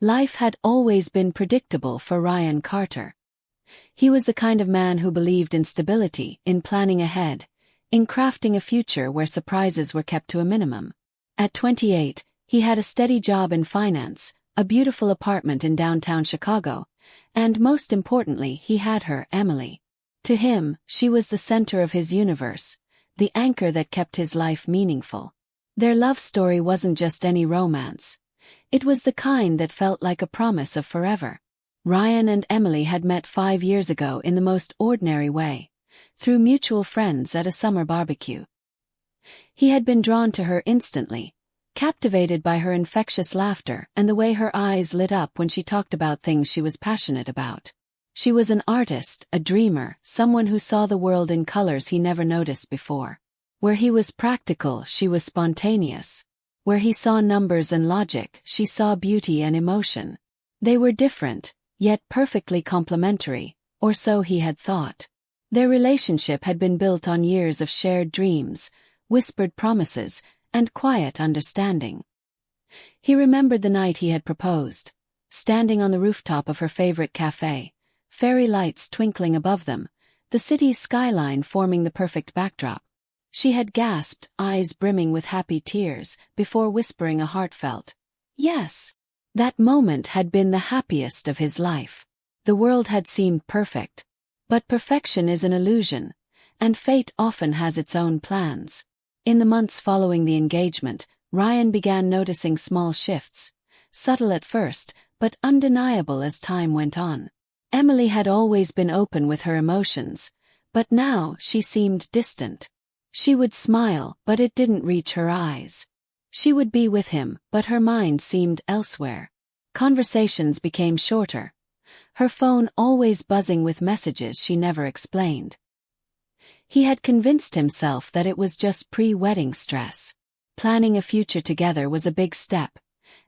Life had always been predictable for Ryan Carter. He was the kind of man who believed in stability, in planning ahead, in crafting a future where surprises were kept to a minimum. At 28, he had a steady job in finance, a beautiful apartment in downtown Chicago, and most importantly, he had her, Emily. To him, she was the center of his universe, the anchor that kept his life meaningful. Their love story wasn't just any romance. It was the kind that felt like a promise of forever. Ryan and Emily had met 5 years ago in the most ordinary way, through mutual friends at a summer barbecue. He had been drawn to her instantly, captivated by her infectious laughter and the way her eyes lit up when she talked about things she was passionate about. She was an artist, a dreamer, someone who saw the world in colors he never noticed before. Where he was practical, she was spontaneous. Where he saw numbers and logic, she saw beauty and emotion. They were different, yet perfectly complementary, or so he had thought. Their relationship had been built on years of shared dreams, whispered promises, and quiet understanding. He remembered the night he had proposed, standing on the rooftop of her favorite cafe, fairy lights twinkling above them, the city's skyline forming the perfect backdrop. She had gasped, eyes brimming with happy tears, before whispering a heartfelt, "Yes." That moment had been the happiest of his life. The world had seemed perfect. But perfection is an illusion, and fate often has its own plans. In the months following the engagement, Ryan began noticing small shifts, subtle at first, but undeniable as time went on. Emily had always been open with her emotions, but now she seemed distant. She would smile, but it didn't reach her eyes. She would be with him, but her mind seemed elsewhere. Conversations became shorter, her phone always buzzing with messages she never explained. He had convinced himself that it was just pre-wedding stress. Planning a future together was a big step,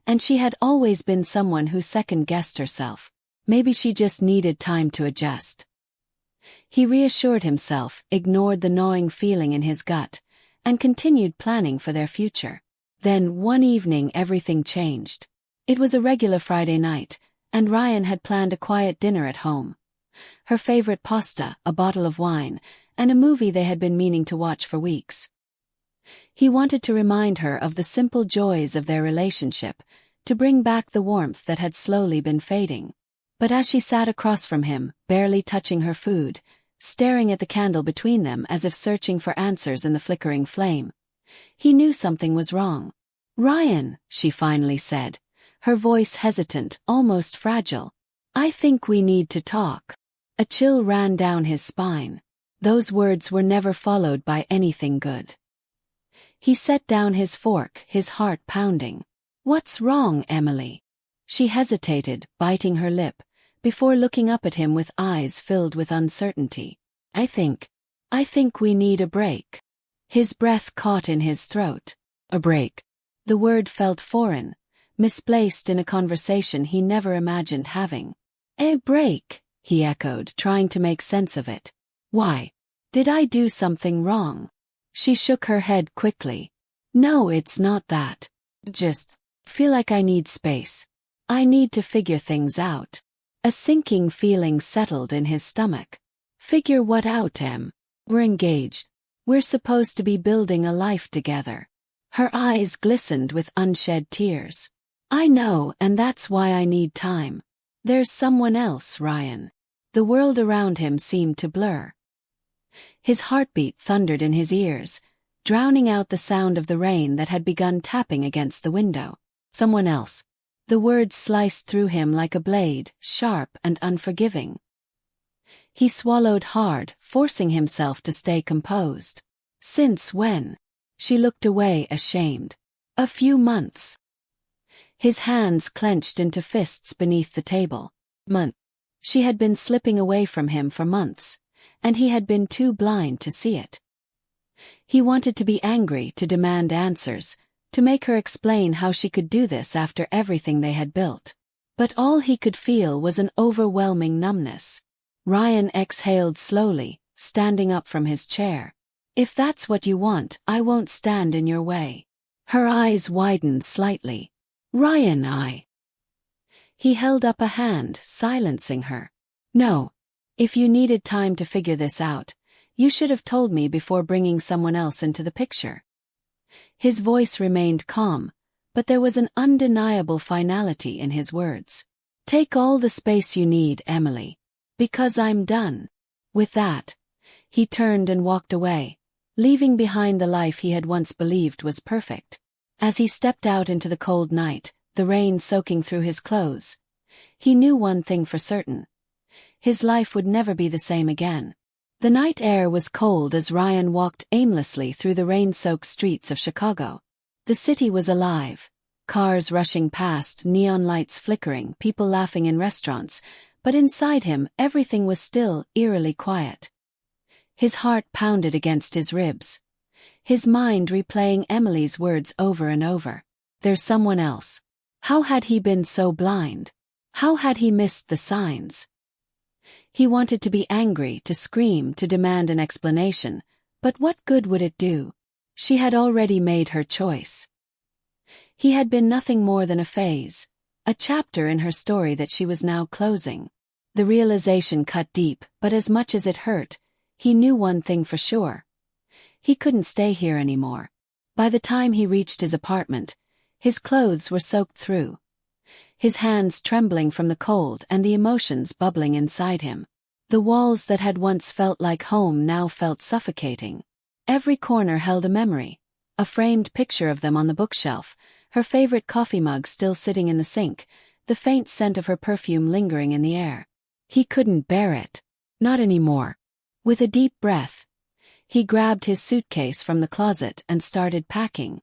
and she had always been someone who second-guessed herself. Maybe she just needed time to adjust. He reassured himself, ignored the gnawing feeling in his gut, and continued planning for their future. Then, one evening, everything changed. It was a regular Friday night, and Ryan had planned a quiet dinner at home. Her favorite pasta, a bottle of wine, and a movie they had been meaning to watch for weeks. He wanted to remind her of the simple joys of their relationship, to bring back the warmth that had slowly been fading. But as she sat across from him, barely touching her food, staring at the candle between them as if searching for answers in the flickering flame, he knew something was wrong. "Ryan," she finally said, her voice hesitant, almost fragile, "I think we need to talk." A chill ran down his spine. Those words were never followed by anything good. He set down his fork, his heart pounding. "What's wrong, Emily?" She hesitated, biting her lip, before looking up at him with eyes filled with uncertainty. I think we need a break." His breath caught in his throat. A break. The word felt foreign, misplaced in a conversation he never imagined having. "A break," he echoed, trying to make sense of it. "Why? Did I do something wrong?" She shook her head quickly. "No, it's not that. Just feel like I need space. I need to figure things out." A sinking feeling settled in his stomach. "Figure what out, Em? We're engaged. We're supposed to be building a life together." Her eyes glistened with unshed tears. "I know, and that's why I need time. There's someone else, Ryan." The world around him seemed to blur. His heartbeat thundered in his ears, drowning out the sound of the rain that had begun tapping against the window. Someone else. The words sliced through him like a blade, sharp and unforgiving. He swallowed hard, forcing himself to stay composed. "Since when?" She looked away, ashamed. "A few months." His hands clenched into fists beneath the table. She had been slipping away from him for months, and he had been too blind to see it. He wanted to be angry, to demand answers, to make her explain how she could do this after everything they had built. But all he could feel was an overwhelming numbness. Ryan exhaled slowly, standing up from his chair. "If that's what you want, I won't stand in your way." Her eyes widened slightly. "Ryan, He held up a hand, silencing her. No. If you needed time to figure this out, you should have told me before bringing someone else into the picture. His voice remained calm, but there was an undeniable finality in his words. Take all the space you need, Emily. Because I'm done. With that, he turned and walked away, leaving behind the life he had once believed was perfect. As he stepped out into the cold night, the rain soaking through his clothes, he knew one thing for certain. His life would never be the same again. The night air was cold as Ryan walked aimlessly through the rain-soaked streets of Chicago. The city was alive. Cars rushing past, neon lights flickering, people laughing in restaurants, but inside him everything was still eerily quiet. His heart pounded against his ribs, his mind replaying Emily's words over and over. There's someone else. How had he been so blind? How had he missed the signs? He wanted to be angry, to scream, to demand an explanation, but what good would it do? She had already made her choice. He had been nothing more than a phase, a chapter in her story that she was now closing. The realization cut deep, but as much as it hurt, he knew one thing for sure. He couldn't stay here anymore. By the time he reached his apartment, his clothes were soaked through, his hands trembling from the cold and the emotions bubbling inside him. The walls that had once felt like home now felt suffocating. Every corner held a memory, a framed picture of them on the bookshelf, her favorite coffee mug still sitting in the sink, the faint scent of her perfume lingering in the air. He couldn't bear it. Not anymore. With a deep breath, he grabbed his suitcase from the closet and started packing.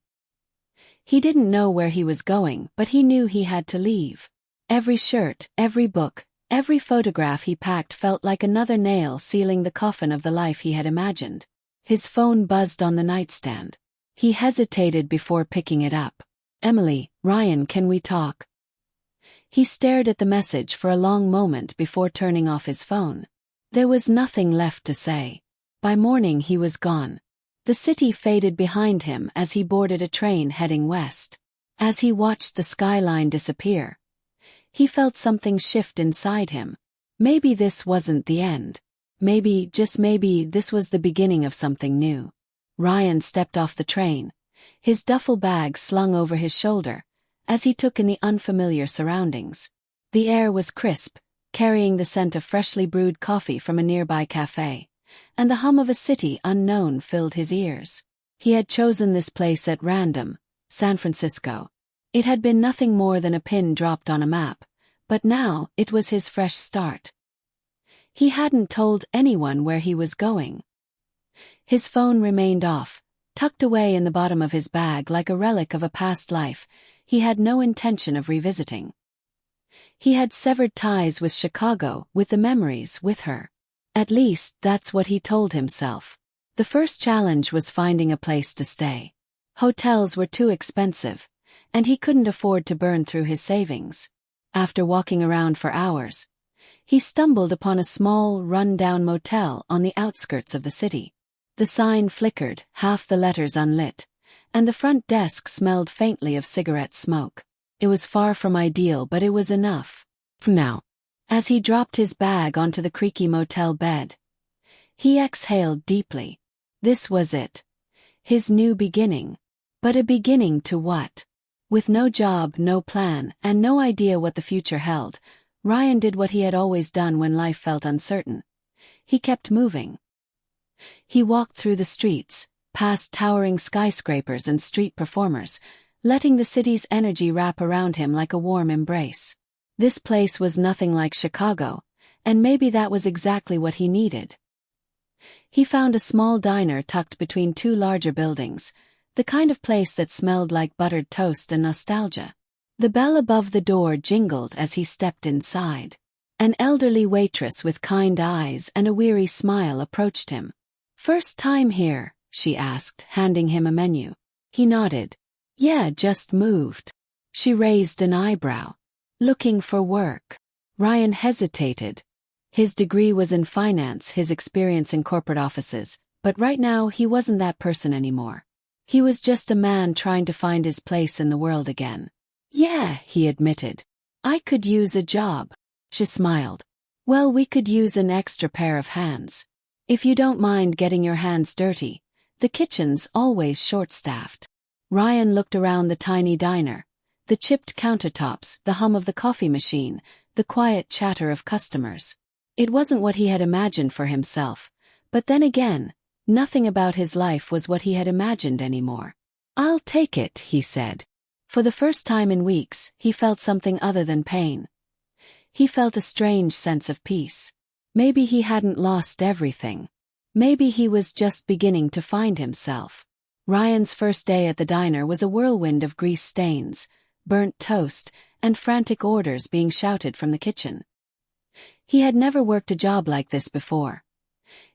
He didn't know where he was going, but he knew he had to leave. Every shirt, every book, every photograph he packed felt like another nail sealing the coffin of the life he had imagined. His phone buzzed on the nightstand. He hesitated before picking it up. Emily, Ryan, can we talk? He stared at the message for a long moment before turning off his phone. There was nothing left to say. By morning he was gone. The city faded behind him as he boarded a train heading west. As he watched the skyline disappear, he felt something shift inside him. Maybe this wasn't the end. Maybe, just maybe, this was the beginning of something new. Ryan stepped off the train, his duffel bag slung over his shoulder, as he took in the unfamiliar surroundings. The air was crisp, carrying the scent of freshly brewed coffee from a nearby cafe, and the hum of a city unknown filled his ears. He had chosen this place at random, San Francisco. It had been nothing more than a pin dropped on a map, but now it was his fresh start. He hadn't told anyone where he was going. His phone remained off, tucked away in the bottom of his bag like a relic of a past life he had no intention of revisiting. He had severed ties with Chicago, with the memories, with her. At least, that's what he told himself. The first challenge was finding a place to stay. Hotels were too expensive, and he couldn't afford to burn through his savings. After walking around for hours, he stumbled upon a small, run-down motel on the outskirts of the city. The sign flickered, half the letters unlit, and the front desk smelled faintly of cigarette smoke. It was far from ideal, but it was enough. For now. As he dropped his bag onto the creaky motel bed, he exhaled deeply. This was it. His new beginning. But a beginning to what? With no job, no plan, and no idea what the future held, Ryan did what he had always done when life felt uncertain. He kept moving. He walked through the streets, past towering skyscrapers and street performers, letting the city's energy wrap around him like a warm embrace. This place was nothing like Chicago, and maybe that was exactly what he needed. He found a small diner tucked between two larger buildings, the kind of place that smelled like buttered toast and nostalgia. The bell above the door jingled as he stepped inside. An elderly waitress with kind eyes and a weary smile approached him. "First time here?" she asked, handing him a menu. He nodded. "Yeah, just moved." She raised an eyebrow. "Looking for work?" Ryan hesitated. His degree was in finance, his experience in corporate offices, but right now he wasn't that person anymore. He was just a man trying to find his place in the world again. "Yeah," he admitted. I could use a job. She smiled. Well, we could use an extra pair of hands. If you don't mind getting your hands dirty, the kitchen's always short-staffed. Ryan looked around the tiny diner. The chipped countertops, the hum of the coffee machine, the quiet chatter of customers. It wasn't what he had imagined for himself, but then again, nothing about his life was what he had imagined anymore. I'll take it, he said. For the first time in weeks, he felt something other than pain. He felt a strange sense of peace. Maybe he hadn't lost everything. Maybe he was just beginning to find himself. Ryan's first day at the diner was a whirlwind of grease stains, burnt toast, and frantic orders being shouted from the kitchen. He had never worked a job like this before.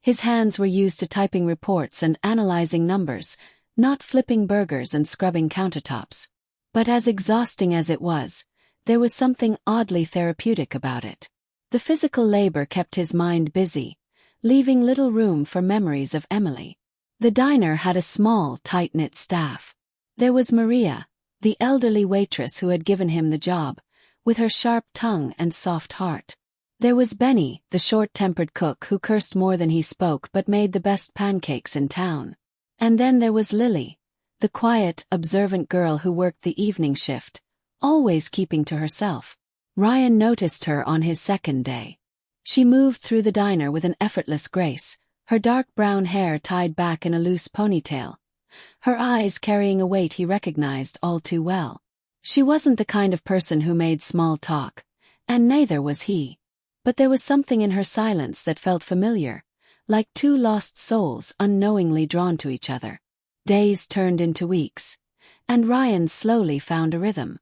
His hands were used to typing reports and analyzing numbers, not flipping burgers and scrubbing countertops. But as exhausting as it was, there was something oddly therapeutic about it. The physical labor kept his mind busy, leaving little room for memories of Emily. The diner had a small, tight-knit staff. There was Maria, the elderly waitress who had given him the job, with her sharp tongue and soft heart. There was Benny, the short-tempered cook who cursed more than he spoke but made the best pancakes in town. And then there was Lily, the quiet, observant girl who worked the evening shift, always keeping to herself. Ryan noticed her on his second day. She moved through the diner with an effortless grace, her dark brown hair tied back in a loose ponytail, her eyes carrying a weight he recognized all too well. She wasn't the kind of person who made small talk, and neither was he. But there was something in her silence that felt familiar, like two lost souls unknowingly drawn to each other. Days turned into weeks, and Ryan slowly found a rhythm.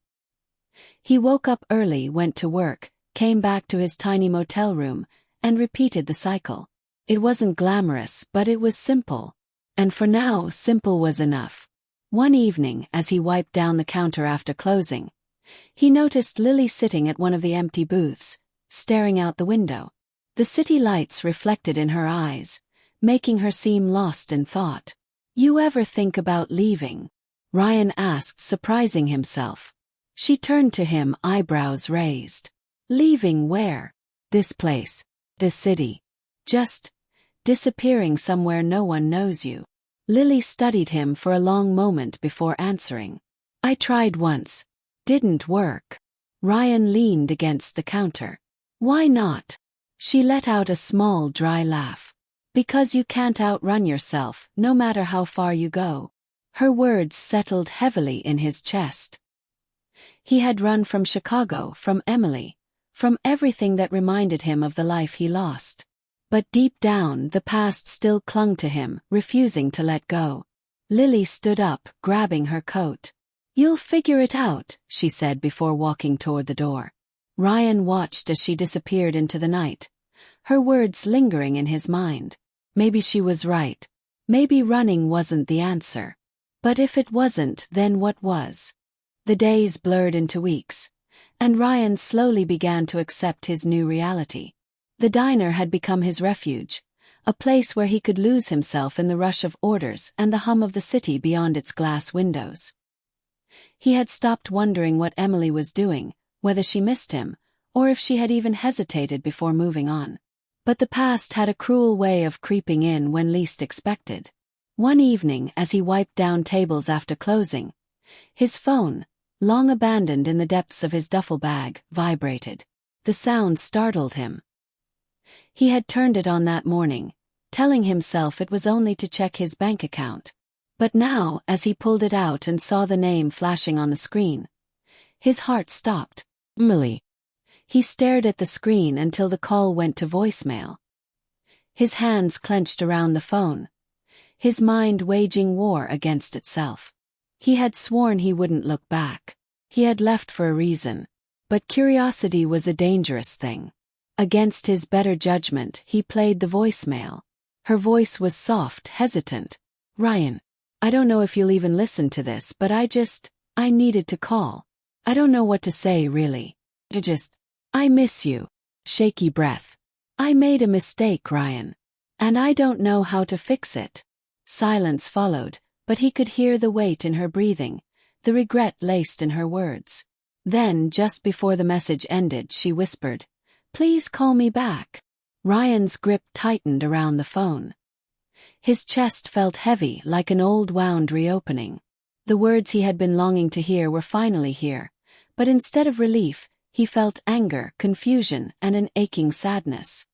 He woke up early, went to work, came back to his tiny motel room, and repeated the cycle. It wasn't glamorous, but it was simple. And for now, simple was enough. One evening, as he wiped down the counter after closing, he noticed Lily sitting at one of the empty booths, staring out the window. The city lights reflected in her eyes, making her seem lost in thought. You ever think about leaving? Ryan asked, surprising himself. She turned to him, eyebrows raised. Leaving where? This place. This city. Just disappearing somewhere no one knows you. Lily studied him for a long moment before answering. I tried once. Didn't work. Ryan leaned against the counter. Why not? She let out a small, dry laugh. Because you can't outrun yourself, no matter how far you go. Her words settled heavily in his chest. He had run from Chicago, from Emily, from everything that reminded him of the life he lost. But deep down, the past still clung to him, refusing to let go. Lily stood up, grabbing her coat. You'll figure it out, she said before walking toward the door. Ryan watched as she disappeared into the night, her words lingering in his mind. Maybe she was right. Maybe running wasn't the answer. But if it wasn't, then what was? The days blurred into weeks, and Ryan slowly began to accept his new reality. The diner had become his refuge, a place where he could lose himself in the rush of orders and the hum of the city beyond its glass windows. He had stopped wondering what Emily was doing, whether she missed him, or if she had even hesitated before moving on. But the past had a cruel way of creeping in when least expected. One evening, as he wiped down tables after closing, his phone, long abandoned in the depths of his duffel bag, vibrated. The sound startled him. He had turned it on that morning, telling himself it was only to check his bank account. But now, as he pulled it out and saw the name flashing on the screen, his heart stopped. Emily. He stared at the screen until the call went to voicemail. His hands clenched around the phone, his mind waging war against itself. He had sworn he wouldn't look back. He had left for a reason. But curiosity was a dangerous thing. Against his better judgment, he played the voicemail. Her voice was soft, hesitant. Ryan, I don't know if you'll even listen to this, but I needed to call. I don't know what to say, really. I miss you. Shaky breath. I made a mistake, Ryan. And I don't know how to fix it. Silence followed, but he could hear the weight in her breathing, the regret laced in her words. Then, just before the message ended, she whispered, "Please call me back." Ryan's grip tightened around the phone. His chest felt heavy, like an old wound reopening. The words he had been longing to hear were finally here, but instead of relief, he felt anger, confusion, and an aching sadness.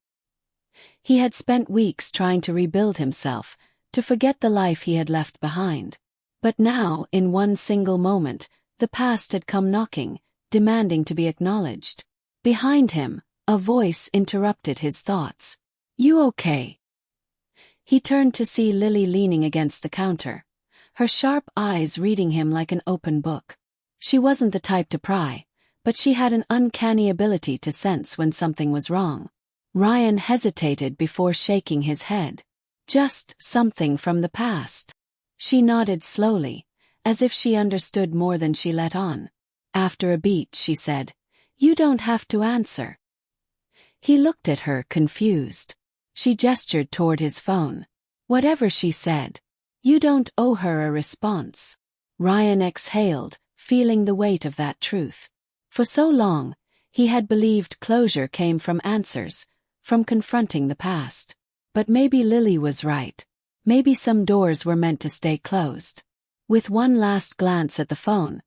He had spent weeks trying to rebuild himself, to forget the life he had left behind. But now, in one single moment, the past had come knocking, demanding to be acknowledged. Behind him, a voice interrupted his thoughts. "You okay?" He turned to see Lily leaning against the counter, her sharp eyes reading him like an open book. She wasn't the type to pry, but she had an uncanny ability to sense when something was wrong. Ryan hesitated before shaking his head. "Just something from the past." She nodded slowly, as if she understood more than she let on. After a beat, she said, "You don't have to answer." He looked at her, confused. She gestured toward his phone. "Whatever she said, you don't owe her a response." Ryan exhaled, feeling the weight of that truth. For so long, he had believed closure came from answers, from confronting the past. But maybe Lily was right. Maybe some doors were meant to stay closed. With one last glance at the phone,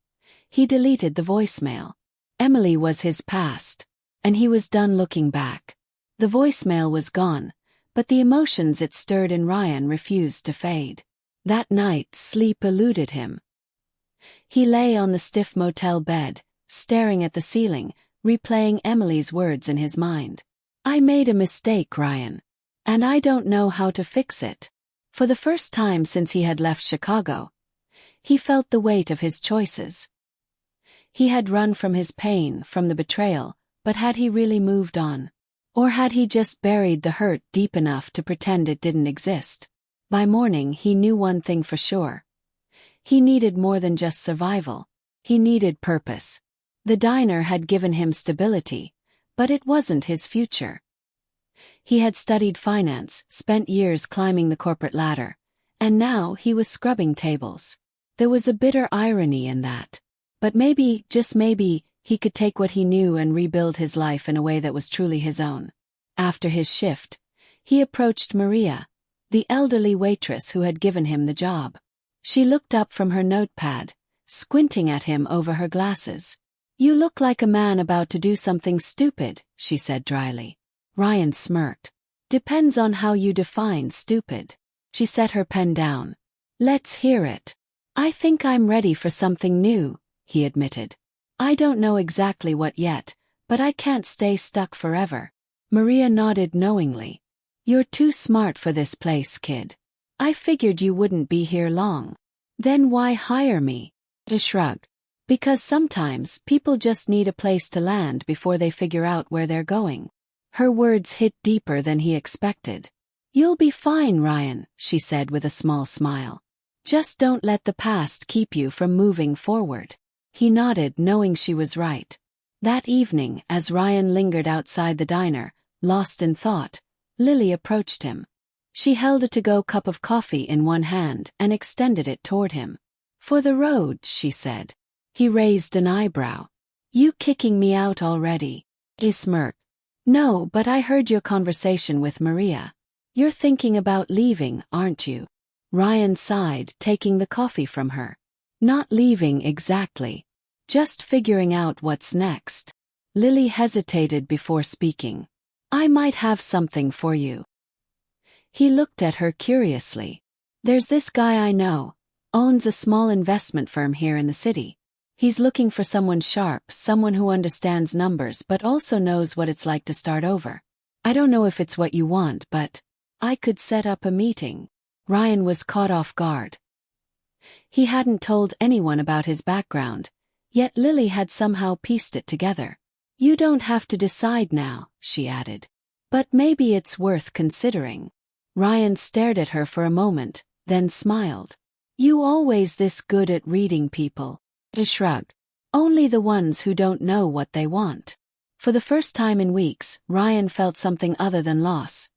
he deleted the voicemail. Emily was his past, and he was done looking back. The voicemail was gone, but the emotions it stirred in Ryan refused to fade. That night, sleep eluded him. He lay on the stiff motel bed, staring at the ceiling, replaying Emily's words in his mind. "I made a mistake, Ryan, and I don't know how to fix it." For the first time since he had left Chicago, he felt the weight of his choices. He had run from his pain, from the betrayal, but had he really moved on? Or had he just buried the hurt deep enough to pretend it didn't exist? By morning, he knew one thing for sure. He needed more than just survival. He needed purpose. The diner had given him stability, but it wasn't his future. He had studied finance, spent years climbing the corporate ladder, and now he was scrubbing tables. There was a bitter irony in that. But maybe, just maybe, he could take what he knew and rebuild his life in a way that was truly his own. After his shift, he approached Maria, the elderly waitress who had given him the job. She looked up from her notepad, squinting at him over her glasses. "You look like a man about to do something stupid," she said dryly. Ryan smirked. "Depends on how you define stupid." She set her pen down. "Let's hear it." "I think I'm ready for something new," he admitted. "I don't know exactly what yet, but I can't stay stuck forever." Maria nodded knowingly. "You're too smart for this place, kid. I figured you wouldn't be here long." "Then why hire me?" He shrugged. "Because sometimes people just need a place to land before they figure out where they're going." Her words hit deeper than he expected. "You'll be fine, Ryan," she said with a small smile. "Just don't let the past keep you from moving forward." He nodded, knowing she was right. That evening, as Ryan lingered outside the diner, lost in thought, Lily approached him. She held a to-go cup of coffee in one hand and extended it toward him. "For the road," she said. He raised an eyebrow. "You kicking me out already?" He smirked. "No, but I heard your conversation with Maria. You're thinking about leaving, aren't you?" Ryan sighed, taking the coffee from her. "Not leaving exactly. Just figuring out what's next." Lily hesitated before speaking. "I might have something for you." He looked at her curiously. "There's this guy I know, owns a small investment firm here in the city. He's looking for someone sharp, someone who understands numbers but also knows what it's like to start over. I don't know if it's what you want, but I could set up a meeting." Ryan was caught off guard. He hadn't told anyone about his background, yet Lily had somehow pieced it together. "You don't have to decide now," she added. "But maybe it's worth considering." Ryan stared at her for a moment, then smiled. "You always this good at reading people?" He shrugged. "Only the ones who don't know what they want." For the first time in weeks, Ryan felt something other than loss.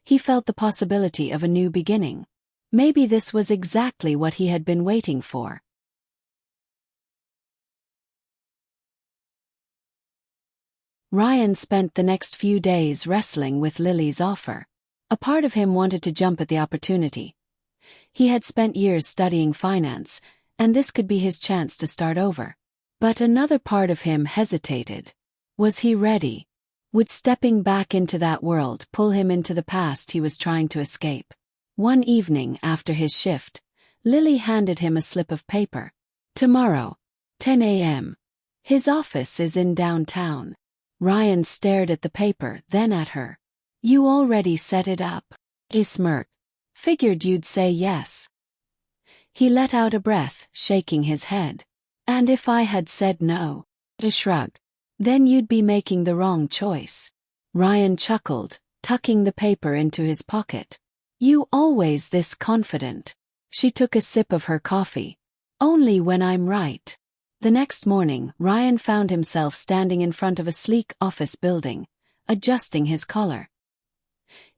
He felt the possibility of a new beginning. Maybe this was exactly what he had been waiting for. Ryan spent the next few days wrestling with Lily's offer. A part of him wanted to jump at the opportunity. He had spent years studying finance, and this could be his chance to start over. But another part of him hesitated. Was he ready? Would stepping back into that world pull him into the past he was trying to escape? One evening after his shift, Lily handed him a slip of paper. Tomorrow, 10 a.m. His office is in downtown. Ryan stared at the paper, then at her. You already set it up. He smirked. Figured you'd say yes. He let out a breath, shaking his head. And if I had said no? He shrugged. Then you'd be making the wrong choice. Ryan chuckled, tucking the paper into his pocket. You always this confident. She took a sip of her coffee. Only when I'm right. The next morning, Ryan found himself standing in front of a sleek office building, adjusting his collar.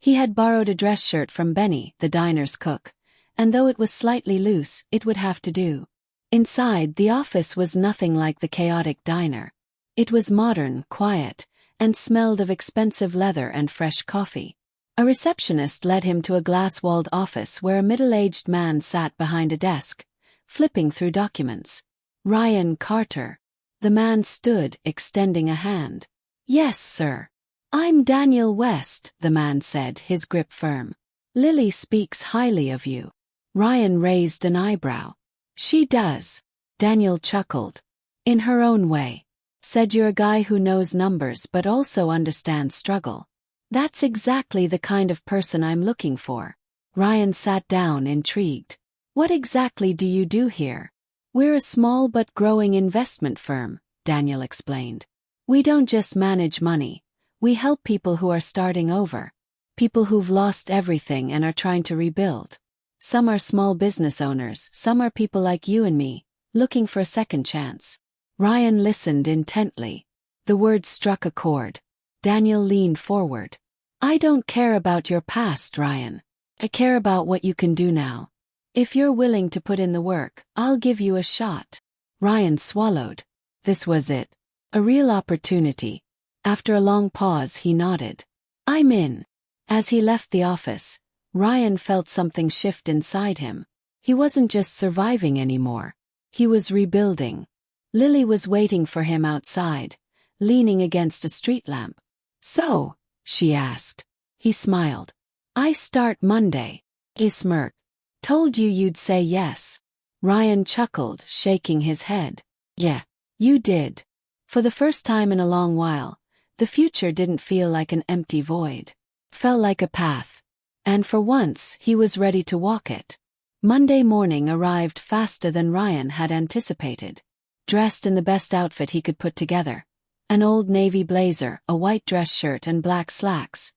He had borrowed a dress shirt from Benny, the diner's cook, and though it was slightly loose, it would have to do. Inside, the office was nothing like the chaotic diner. It was modern, quiet, and smelled of expensive leather and fresh coffee. A receptionist led him to a glass-walled office where a middle-aged man sat behind a desk, flipping through documents. Ryan Carter. The man stood, extending a hand. Yes, sir. I'm Daniel West, the man said, his grip firm. Lily speaks highly of you. Ryan raised an eyebrow. She does. Daniel chuckled. In her own way. Said you're a guy who knows numbers but also understands struggle. That's exactly the kind of person I'm looking for. Ryan sat down, intrigued. What exactly do you do here? We're a small but growing investment firm, Daniel explained. We don't just manage money. We help people who are starting over. People who've lost everything and are trying to rebuild. Some are small business owners, some are people like you and me, looking for a second chance. Ryan listened intently. The words struck a chord. Daniel leaned forward. I don't care about your past, Ryan. I care about what you can do now. If you're willing to put in the work, I'll give you a shot. Ryan swallowed. This was it. A real opportunity. After a long pause, he nodded. I'm in. As he left the office, Ryan felt something shift inside him. He wasn't just surviving anymore. He was rebuilding. Lily was waiting for him outside, leaning against a street lamp. So, she asked. He smiled. I start Monday. He smirked. Told you you'd say yes. Ryan chuckled, shaking his head. Yeah, you did. For the first time in a long while, the future didn't feel like an empty void. Felt like a path. And for once, he was ready to walk it. Monday morning arrived faster than Ryan had anticipated. Dressed in the best outfit he could put together. An old navy blazer, a white dress shirt and black slacks.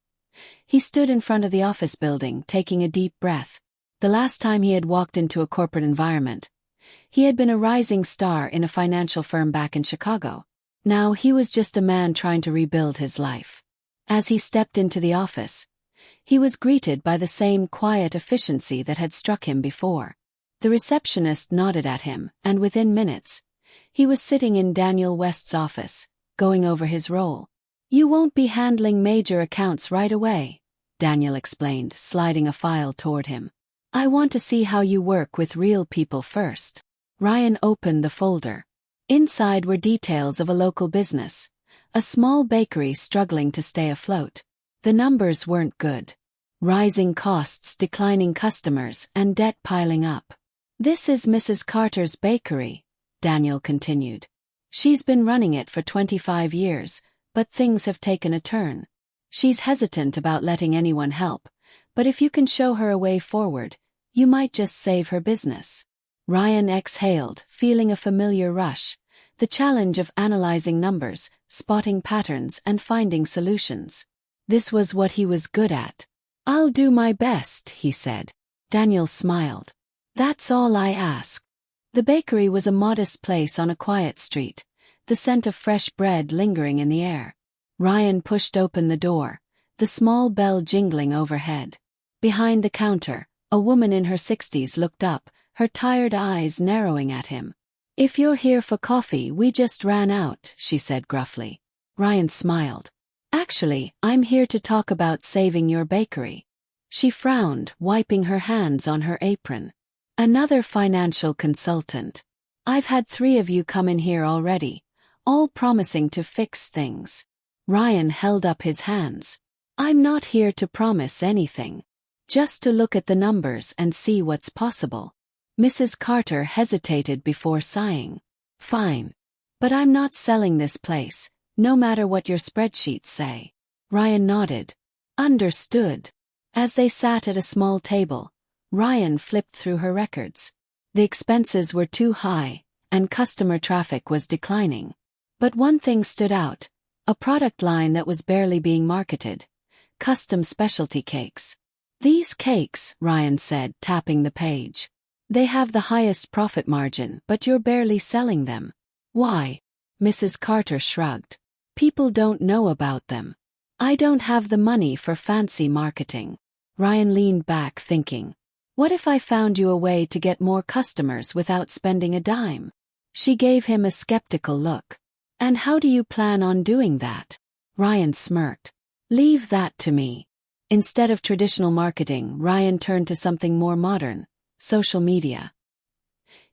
He stood in front of the office building, taking a deep breath. The last time he had walked into a corporate environment, he had been a rising star in a financial firm back in Chicago. Now he was just a man trying to rebuild his life. As he stepped into the office, he was greeted by the same quiet efficiency that had struck him before. The receptionist nodded at him, and within minutes, he was sitting in Daniel West's office, going over his role. You won't be handling major accounts right away, Daniel explained, sliding a file toward him. I want to see how you work with real people first. Ryan opened the folder. Inside were details of a local business, a small bakery struggling to stay afloat. The numbers weren't good. Rising costs, declining customers, and debt piling up. This is Mrs. Carter's bakery, Daniel continued. She's been running it for 25 years, but things have taken a turn. She's hesitant about letting anyone help, but if you can show her a way forward, you might just save her business. Ryan exhaled, feeling a familiar rush, the challenge of analyzing numbers, spotting patterns, and finding solutions. This was what he was good at. I'll do my best, he said. Daniel smiled. That's all I ask. The bakery was a modest place on a quiet street, the scent of fresh bread lingering in the air. Ryan pushed open the door, the small bell jingling overhead. Behind the counter, a woman in her 60s looked up, her tired eyes narrowing at him. If you're here for coffee, we just ran out, she said gruffly. Ryan smiled. Actually, I'm here to talk about saving your bakery. She frowned, wiping her hands on her apron. Another financial consultant. I've had 3 of you come in here already, all promising to fix things. Ryan held up his hands. I'm not here to promise anything. Just to look at the numbers and see what's possible. Mrs. Carter hesitated before sighing. Fine. But I'm not selling this place, no matter what your spreadsheets say. Ryan nodded. Understood. As they sat at a small table, Ryan flipped through her records. The expenses were too high, and customer traffic was declining. But one thing stood out. A product line that was barely being marketed. Custom specialty cakes. These cakes, Ryan said, tapping the page. They have the highest profit margin, but you're barely selling them. Why? Mrs. Carter shrugged. People don't know about them. I don't have the money for fancy marketing. Ryan leaned back thinking. What if I found you a way to get more customers without spending a dime? She gave him a skeptical look. And how do you plan on doing that? Ryan smirked. Leave that to me. Instead of traditional marketing, Ryan turned to something more modern, social media.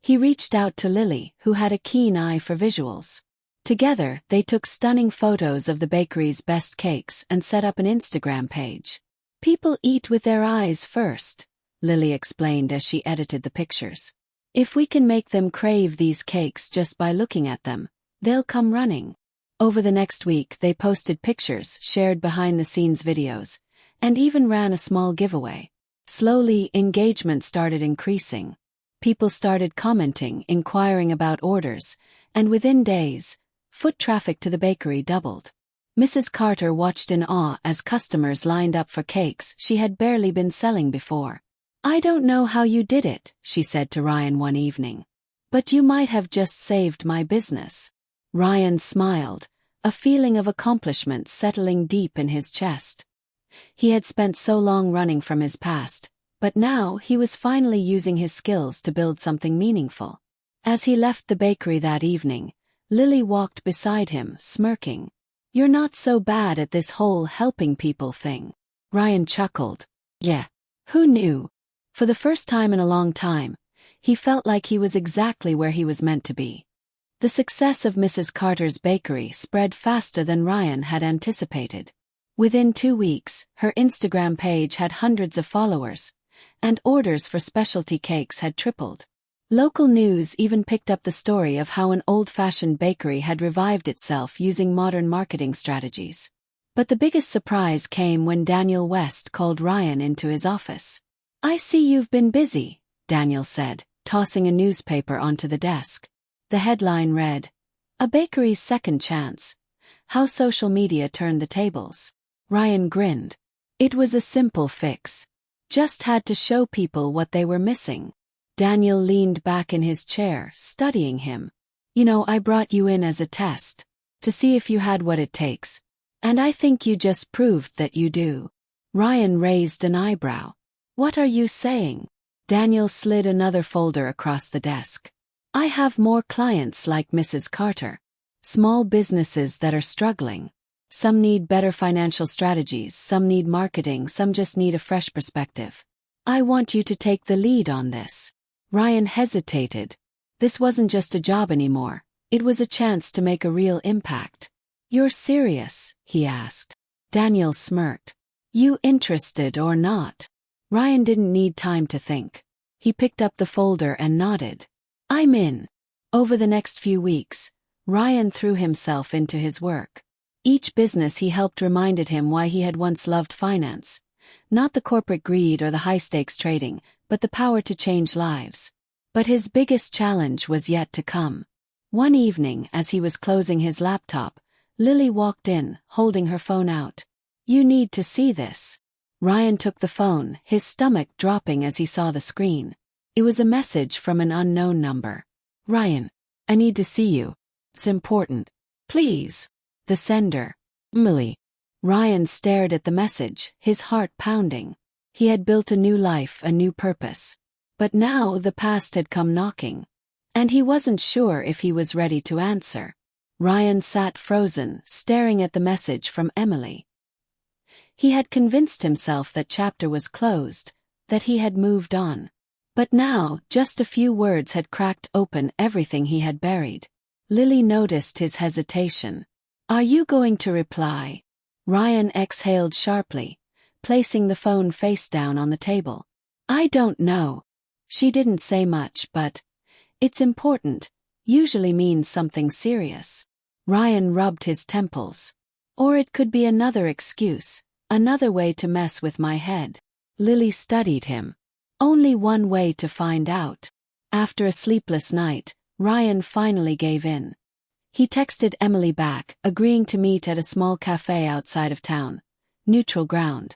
He reached out to Lily, who had a keen eye for visuals. Together, they took stunning photos of the bakery's best cakes and set up an Instagram page. People eat with their eyes first, Lily explained as she edited the pictures. If we can make them crave these cakes just by looking at them, they'll come running. Over the next week, they posted pictures, shared behind-the-scenes videos, and even ran a small giveaway. Slowly, engagement started increasing. People started commenting, inquiring about orders, and within days, foot traffic to the bakery doubled. Mrs. Carter watched in awe as customers lined up for cakes she had barely been selling before. I don't know how you did it, she said to Ryan one evening. But you might have just saved my business. Ryan smiled, a feeling of accomplishment settling deep in his chest. He had spent so long running from his past, but now he was finally using his skills to build something meaningful. As he left the bakery that evening, Lily walked beside him, smirking. You're not so bad at this whole helping people thing. Ryan chuckled. Yeah. Who knew? For the first time in a long time, he felt like he was exactly where he was meant to be. The success of Mrs. Carter's bakery spread faster than Ryan had anticipated. Within 2 weeks, her Instagram page had hundreds of followers, and orders for specialty cakes had tripled. Local news even picked up the story of how an old-fashioned bakery had revived itself using modern marketing strategies. But the biggest surprise came when Daniel West called Ryan into his office. I see you've been busy, Daniel said, tossing a newspaper onto the desk. The headline read, A Bakery's Second Chance. How Social Media Turned the Tables. Ryan grinned. It was a simple fix. Just had to show people what they were missing. Daniel leaned back in his chair, studying him. You know, I brought you in as a test, to see if you had what it takes. And I think you just proved that you do. Ryan raised an eyebrow. What are you saying? Daniel slid another folder across the desk. I have more clients like Mrs. Carter. Small businesses that are struggling. Some need better financial strategies, some need marketing, some just need a fresh perspective. I want you to take the lead on this. Ryan hesitated. This wasn't just a job anymore. It was a chance to make a real impact. You're serious? He asked. Daniel smirked. You interested or not? Ryan didn't need time to think. He picked up the folder and nodded. I'm in. Over the next few weeks, Ryan threw himself into his work. Each business he helped reminded him why he had once loved finance. Not the corporate greed or the high-stakes trading, but the power to change lives. But his biggest challenge was yet to come. One evening, as he was closing his laptop, Lily walked in, holding her phone out. You need to see this. Ryan took the phone, his stomach dropping as he saw the screen. It was a message from an unknown number. Ryan, I need to see you. It's important. Please. The sender. Millie. Ryan stared at the message, his heart pounding. He had built a new life, a new purpose. But now the past had come knocking. And he wasn't sure if he was ready to answer. Ryan sat frozen, staring at the message from Emily. He had convinced himself that chapter was closed, that he had moved on. But now, just a few words had cracked open everything he had buried. Lily noticed his hesitation. "Are you going to reply?" Ryan exhaled sharply, placing the phone face down on the table. "I don't know." She didn't say much, but "it's important" usually means something serious. Ryan rubbed his temples. "Or it could be another excuse, another way to mess with my head." Lily studied him. Only one way to find out. After a sleepless night, Ryan finally gave in. He texted Emily back, agreeing to meet at a small cafe outside of town. Neutral ground.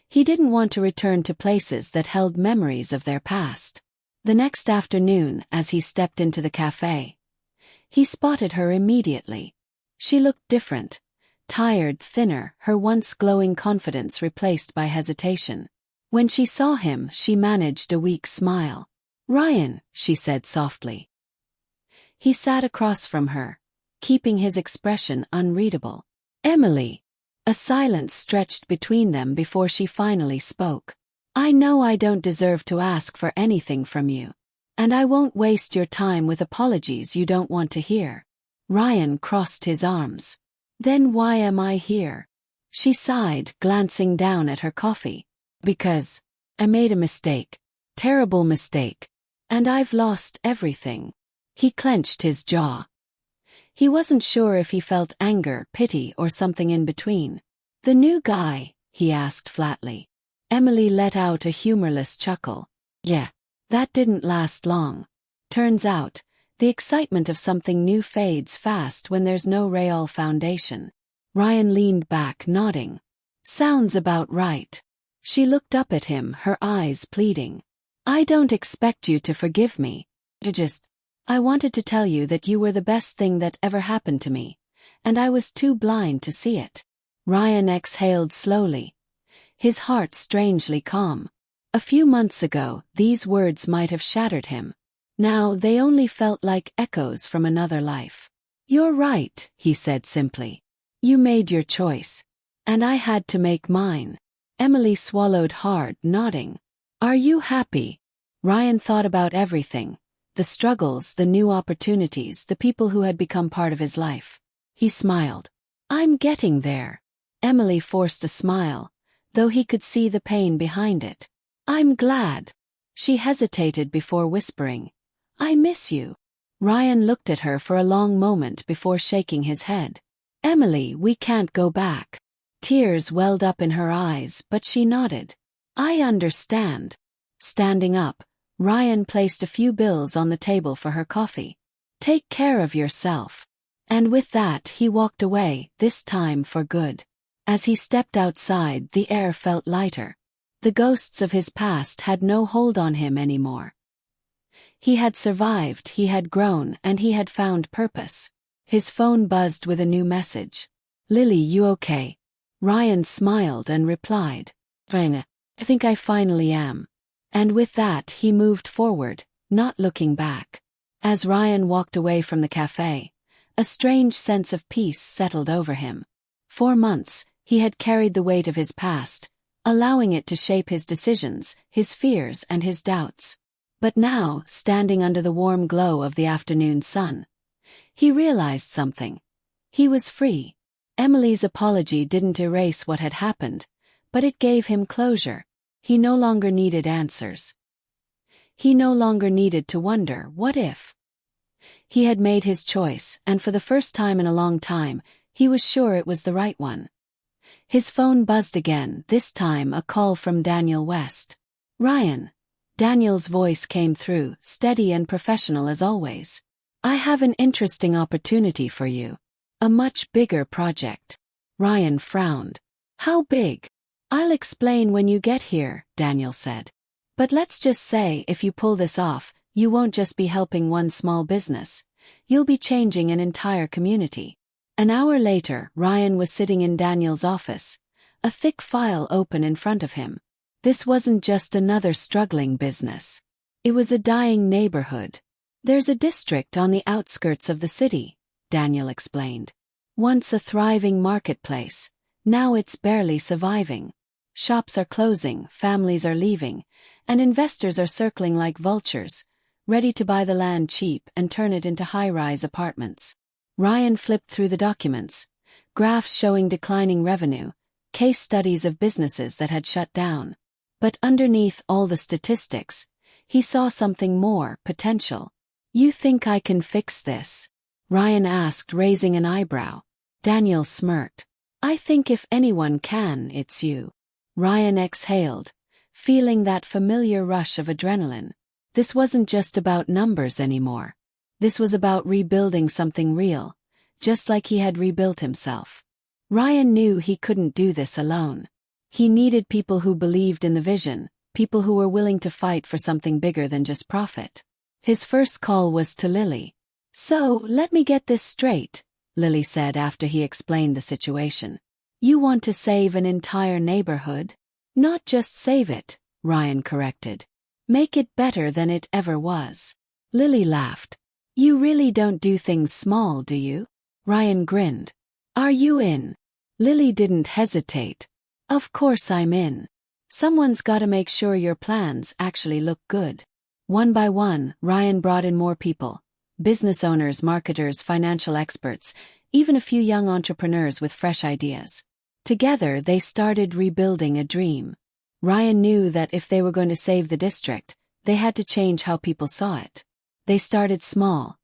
He didn't want to return to places that held memories of their past. The next afternoon, as he stepped into the cafe, he spotted her immediately. She looked different. Tired, thinner, her once glowing confidence replaced by hesitation. When she saw him, she managed a weak smile. "Ryan," she said softly. He sat across from her, keeping his expression unreadable. "Emily." A silence stretched between them before she finally spoke. "I know I don't deserve to ask for anything from you. And I won't waste your time with apologies you don't want to hear." Ryan crossed his arms. "Then why am I here?" She sighed, glancing down at her coffee. "Because I made a mistake. Terrible mistake. And I've lost everything." He clenched his jaw. He wasn't sure if he felt anger, pity, or something in between. "The new guy?" he asked flatly. Emily let out a humorless chuckle. "Yeah. That didn't last long. Turns out, the excitement of something new fades fast when there's no real foundation." Ryan leaned back, nodding. "Sounds about right." She looked up at him, her eyes pleading. "I don't expect you to forgive me. I wanted to tell you that you were the best thing that ever happened to me, and I was too blind to see it." Ryan exhaled slowly, his heart strangely calm. A few months ago, these words might have shattered him. Now they only felt like echoes from another life. "You're right," he said simply. "You made your choice. And I had to make mine." Emily swallowed hard, nodding. "Are you happy?" Ryan thought about everything. The struggles, the new opportunities, the people who had become part of his life. He smiled. "I'm getting there." Emily forced a smile, though he could see the pain behind it. "I'm glad." She hesitated before whispering, "I miss you." Ryan looked at her for a long moment before shaking his head. "Emily, we can't go back." Tears welled up in her eyes, but she nodded. "I understand." Standing up, Ryan placed a few bills on the table for her coffee. "Take care of yourself." And with that he walked away, this time for good. As he stepped outside, the air felt lighter. The ghosts of his past had no hold on him anymore. He had survived, he had grown, and he had found purpose. His phone buzzed with a new message. "Lily, you okay?" Ryan smiled and replied, "I think I finally am." And with that he moved forward, not looking back. As Ryan walked away from the cafe, a strange sense of peace settled over him. For months, he had carried the weight of his past, allowing it to shape his decisions, his fears, and his doubts. But now, standing under the warm glow of the afternoon sun, he realized something. He was free. Emily's apology didn't erase what had happened, but it gave him closure. He no longer needed answers. He no longer needed to wonder, what if? He had made his choice, and for the first time in a long time, he was sure it was the right one. His phone buzzed again, this time a call from Daniel West. "Ryan." Daniel's voice came through, steady and professional as always. "I have an interesting opportunity for you. A much bigger project." Ryan frowned. "How big?" "I'll explain when you get here," Daniel said. "But let's just say if you pull this off, you won't just be helping one small business. You'll be changing an entire community." An hour later, Ryan was sitting in Daniel's office, a thick file open in front of him. This wasn't just another struggling business. It was a dying neighborhood. "There's a district on the outskirts of the city," Daniel explained. Once a thriving marketplace, now it's barely surviving. Shops are closing, families are leaving, and investors are circling like vultures, ready to buy the land cheap and turn it into high-rise apartments. Ryan flipped through the documents, graphs showing declining revenue, case studies of businesses that had shut down. But underneath all the statistics, he saw something more: potential. "You think I can fix this?" Ryan asked, raising an eyebrow. Daniel smirked. "I think if anyone can, it's you." Ryan exhaled, feeling that familiar rush of adrenaline. This wasn't just about numbers anymore. This was about rebuilding something real, just like he had rebuilt himself. Ryan knew he couldn't do this alone. He needed people who believed in the vision, people who were willing to fight for something bigger than just profit. His first call was to Lily. "So, let me get this straight," Lily said after he explained the situation. "You want to save an entire neighborhood?" "Not just save it," Ryan corrected. "Make it better than it ever was." Lily laughed. "You really don't do things small, do you?" Ryan grinned. "Are you in?" Lily didn't hesitate. "Of course I'm in. Someone's gotta make sure your plans actually look good." One by one, Ryan brought in more people: business owners, marketers, financial experts, even a few young entrepreneurs with fresh ideas. Together, they started rebuilding a dream. Ryan knew that if they were going to save the district, they had to change how people saw it. They started small,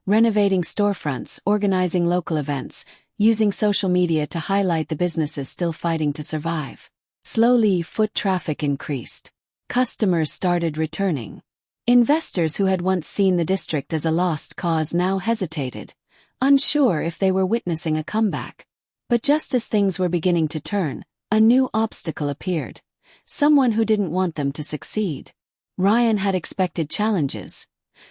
renovating storefronts, organizing local events, using social media to highlight the businesses still fighting to survive. Slowly, foot traffic increased. Customers started returning. Investors who had once seen the district as a lost cause now hesitated, unsure if they were witnessing a comeback. But just as things were beginning to turn, a new obstacle appeared: someone who didn't want them to succeed. Ryan had expected challenges: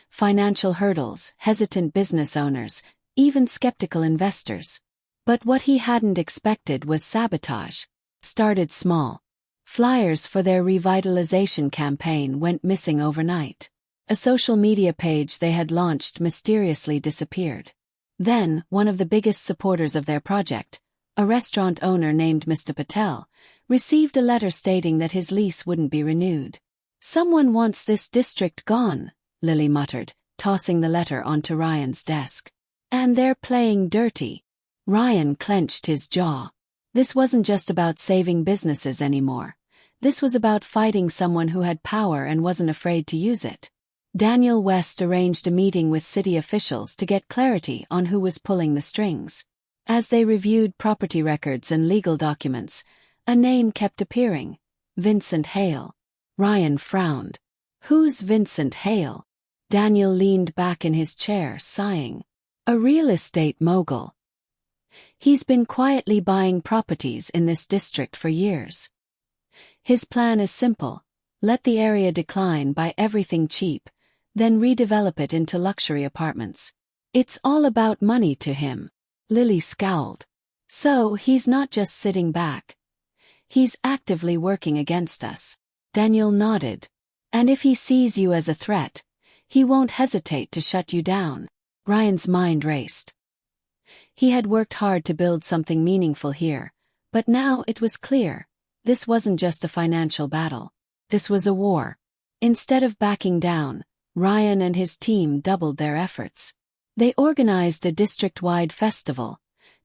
financial hurdles, hesitant business owners, even skeptical investors. But what he hadn't expected was sabotage. Started small. Flyers for their revitalization campaign went missing overnight. A social media page they had launched mysteriously disappeared. Then, one of the biggest supporters of their project, a restaurant owner named Mr. Patel, received a letter stating that his lease wouldn't be renewed. "Someone wants this district gone," Lily muttered, tossing the letter onto Ryan's desk. "And they're playing dirty." Ryan clenched his jaw. This wasn't just about saving businesses anymore. This was about fighting someone who had power and wasn't afraid to use it. Daniel West arranged a meeting with city officials to get clarity on who was pulling the strings. As they reviewed property records and legal documents, a name kept appearing: Vincent Hale. Ryan frowned. "Who's Vincent Hale?" Daniel leaned back in his chair, sighing. "A real estate mogul. He's been quietly buying properties in this district for years. His plan is simple: let the area decline, buy everything cheap, then redevelop it into luxury apartments. It's all about money to him." Lily scowled. "So he's not just sitting back. He's actively working against us." Daniel nodded. "And if he sees you as a threat, he won't hesitate to shut you down." Ryan's mind raced. He had worked hard to build something meaningful here, but now it was clear: this wasn't just a financial battle. This was a war. Instead of backing down, Ryan and his team doubled their efforts. They organized a district-wide festival,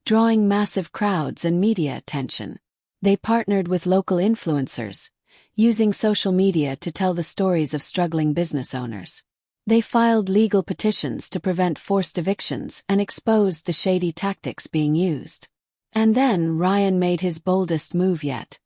drawing massive crowds and media attention. They partnered with local influencers, using social media to tell the stories of struggling business owners. They filed legal petitions to prevent forced evictions and exposed the shady tactics being used. And then Ryan made his boldest move yet.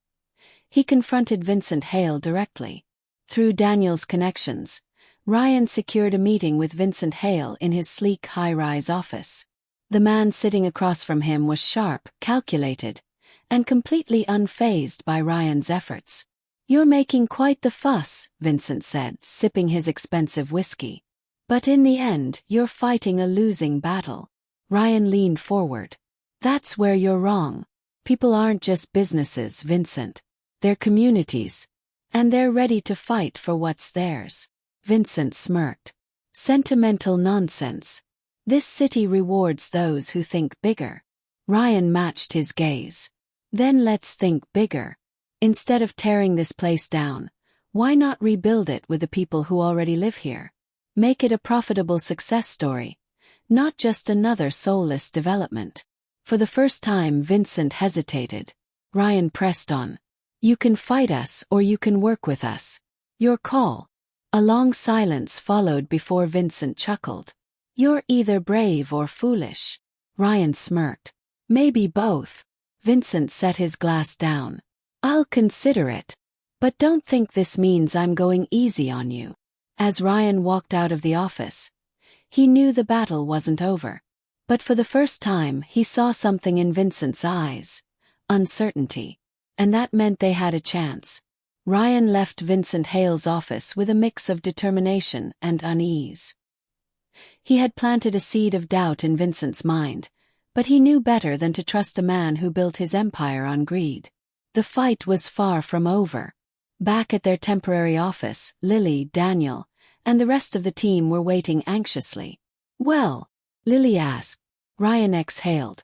He confronted Vincent Hale directly. Through Daniel's connections, Ryan secured a meeting with Vincent Hale in his sleek high-rise office. The man sitting across from him was sharp, calculated, and completely unfazed by Ryan's efforts. "You're making quite the fuss," Vincent said, sipping his expensive whiskey. "But in the end, you're fighting a losing battle." Ryan leaned forward. "That's where you're wrong. People aren't just businesses, Vincent. They're communities. And they're ready to fight for what's theirs." Vincent smirked. "Sentimental nonsense. This city rewards those who think bigger. Ryan matched his gaze. Then let's think bigger. Instead of tearing this place down, why not rebuild it with the people who already live here? Make it a profitable success story, not just another soulless development. For the first time, Vincent hesitated. Ryan pressed on. You can fight us or you can work with us. Your call. A long silence followed before Vincent chuckled. You're either brave or foolish. Ryan smirked. Maybe both. Vincent set his glass down. I'll consider it. But don't think this means I'm going easy on you. As Ryan walked out of the office, he knew the battle wasn't over. But for the first time, he saw something in Vincent's eyes. Uncertainty. And that meant they had a chance. Ryan left Vincent Hale's office with a mix of determination and unease. He had planted a seed of doubt in Vincent's mind, but he knew better than to trust a man who built his empire on greed. The fight was far from over. Back at their temporary office, Lily, Daniel, and the rest of the team were waiting anxiously. Well, Lily asked. Ryan exhaled.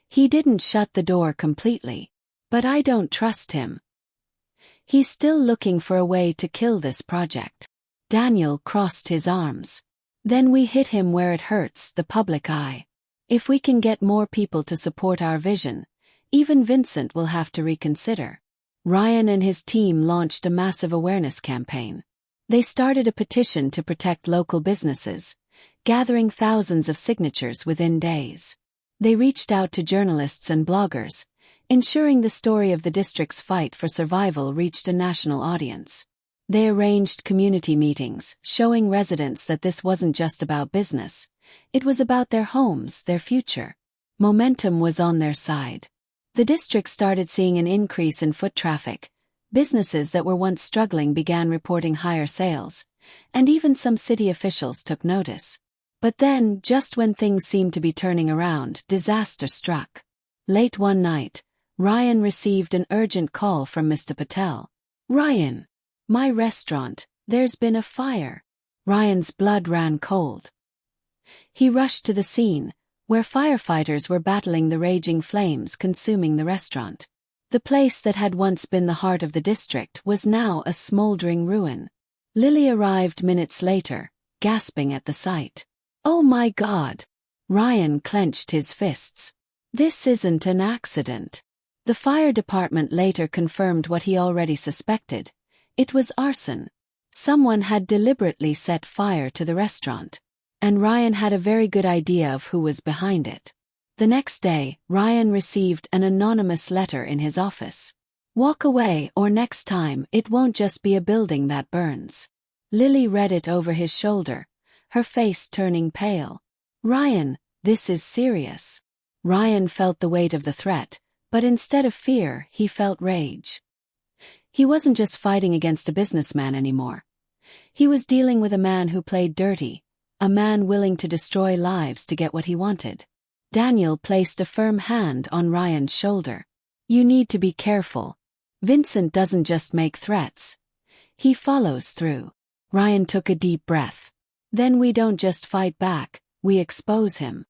He didn't shut the door completely, but I don't trust him. He's still looking for a way to kill this project. Daniel crossed his arms. Then we hit him where it hurts, the public eye. If we can get more people to support our vision, even Vincent will have to reconsider. Ryan and his team launched a massive awareness campaign. They started a petition to protect local businesses, gathering thousands of signatures within days. They reached out to journalists and bloggers, ensuring the story of the district's fight for survival reached a national audience. They arranged community meetings, showing residents that this wasn't just about business. It was about their homes, their future. Momentum was on their side. The district started seeing an increase in foot traffic. Businesses that were once struggling began reporting higher sales, and even some city officials took notice. But then, just when things seemed to be turning around, disaster struck. Late one night, Ryan received an urgent call from Mr. Patel. Ryan, my restaurant, there's been a fire. Ryan's blood ran cold. He rushed to the scene, where firefighters were battling the raging flames consuming the restaurant. The place that had once been the heart of the district was now a smoldering ruin. Lily arrived minutes later, gasping at the sight. Oh my God! Ryan clenched his fists. This isn't an accident. The fire department later confirmed what he already suspected. It was arson. Someone had deliberately set fire to the restaurant. And Ryan had a very good idea of who was behind it. The next day, Ryan received an anonymous letter in his office. Walk away or next time it won't just be a building that burns. Lily read it over his shoulder, her face turning pale. Ryan, this is serious. Ryan felt the weight of the threat, but instead of fear, he felt rage. He wasn't just fighting against a businessman anymore. He was dealing with a man who played dirty, a man willing to destroy lives to get what he wanted. Daniel placed a firm hand on Ryan's shoulder. You need to be careful. Vincent doesn't just make threats. He follows through. Ryan took a deep breath. Then we don't just fight back, we expose him.